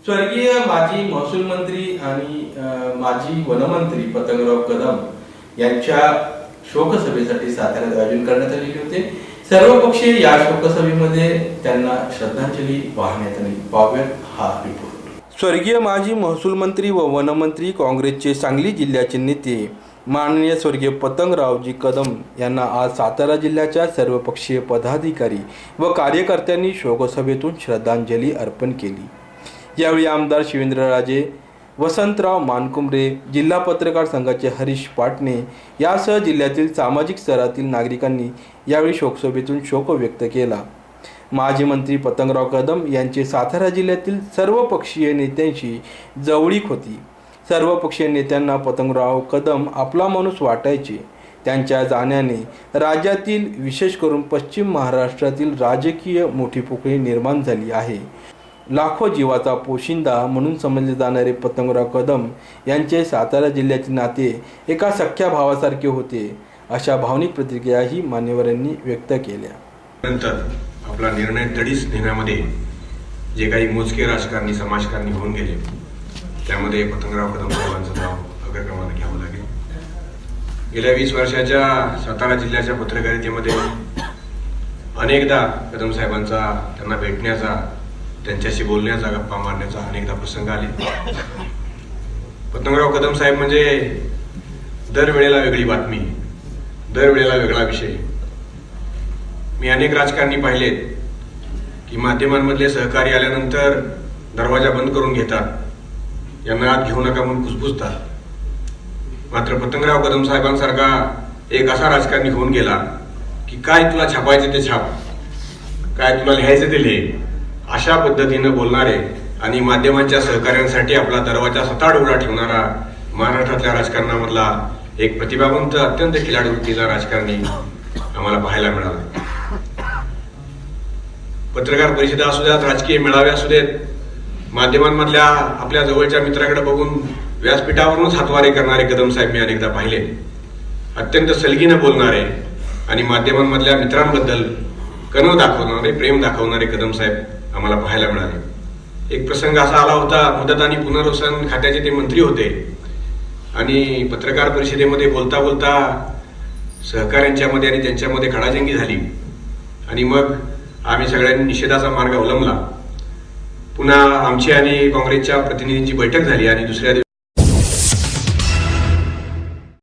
स्वर्गीय माजी महसूल मंत्री आणि माजी वनमंत्री पतंगराव कदम यांच्या शोकसभेसाठी साताऱ्यात आयोजन करण्यात आलेले होते। सर्वपक्षीय या शोकसभेमध्ये त्यांना श्रद्धांजली वाहण्यात आली। पाहूयात हा रिपोर्ट। स्वर्गीय माजी महसूल मंत्री व वनमंत्री काँग्रेसचे सांगली जिल्ह्याचे नेते माननीय स्वर्गीय पतंगरावजी कदम यांना आज सातारा जिल्ह्याच्या सर्वपक्षीय पदाधिकारी व कार्यकर्त्यांनी शोकसभेतून श्रद्धांजली अर्पण केली। यावेळी आमदार शिवेंद्रराजे, वसंतराव मानकुमरे, जिल्हा पत्रकार संघाचे हरीश पाटणे यासह जिल्ह्यातील सामाजिक स्तरातील नागरिकांनी यावेळी शोकसभेतून शोक व्यक्त केला। माजी मंत्री पतंगराव कदम यांचे सातारा जिल्ह्यातील सर्व पक्षीय नेत्यांशी जवळीक होती। सर्व पक्षीय नेत्यांना पतंगराव कदम आपला माणूस वाटायचे। त्यांच्या जाण्याने राज्यातील विशेष करून पश्चिम महाराष्ट्रातील राजकीय मोठीपोकळी निर्माण झाली आहे। लाखो जीवाचा पोशिंदा म्हणून समजले जाणारे पतंगराव कदम यांचे सातारा जिल्ह्याचे नाते एका सख्या भावासारखे होते, अशा भावनिक प्रतिक्रियाही मान्यवरांनी व्यक्त केल्या। नंतर आपला निर्णय तडीस नेण्यामध्ये जे काही मोजके राजकारणी समाजकारणी होऊन गेले, त्यामध्ये पतंगराव कदम साहेबांचं नाव अग्रक्रमाने घ्यावं लागेल। गेल्या 20 वर्षाच्या सातारा जिल्ह्याच्या पत्रकारितेमध्ये अनेकदा कदम साहेबांचा त्यांना भेटण्याचा, त्यांच्याशी बोलण्याचा, गप्पा मारण्याचा अनेकदा प्रसंग आले। पतंगराव कदम साहेब म्हणजे दरवेळेला वेगळी बातमी, दरवेळेला वेगळा विषय। मी अनेक राजकारणी पाहिलेत की माध्यमांमधले सहकारी आल्यानंतर दरवाजा बंद करून घेतात, यांना आत घेऊ नका म्हणून कुजबुजतात। मात्र पतंगराव कदम साहेबांसारखा एक असा राजकारणी होऊन गेला की काय तुला छापायचे ते छाप, काय तुला लिहायचे ते लिहे, अशा पद्धतीने बोलणारे आणि माध्यमांच्या सहकार्यांसाठी आपला दरवाजा सताड उघडा ठेवणारा महाराष्ट्रातल्या राजकारणामधला एक प्रतिभावंत, अत्यंत खिलाडू वृत्तीचा राजकारणी आम्हाला पाहायला मिळाला। पत्रकार परिषदा असू द्यात, राजकीय मेळावे असू देत, माध्यमांमधल्या आपल्या जवळच्या मित्राकडे बघून व्यासपीठावरूनच हातवारे करणारे कदम साहेब मी अनेकदा पाहिले। अत्यंत सलगीने बोलणारे आणि माध्यमांमधल्या मित्रांबद्दल कणव दाखवणारे, प्रेम दाखवणारे कदम साहेब आम्हाला पाहायला मिळाले। एक प्रसंग असा आला होता, मदत आणि पुनर्वसन खात्याचे ते मंत्री होते आणि पत्रकार परिषदेमध्ये बोलता बोलता सहकाऱ्यांच्यामध्ये आणि त्यांच्यामध्ये खडाजंगी झाली आणि मग आम्ही सगळ्यांनी निषेधाचा मार्ग अवलंबला। पुन्हा आमची आणि काँग्रेसच्या प्रतिनिधींची बैठक झाली आणि दुसऱ्या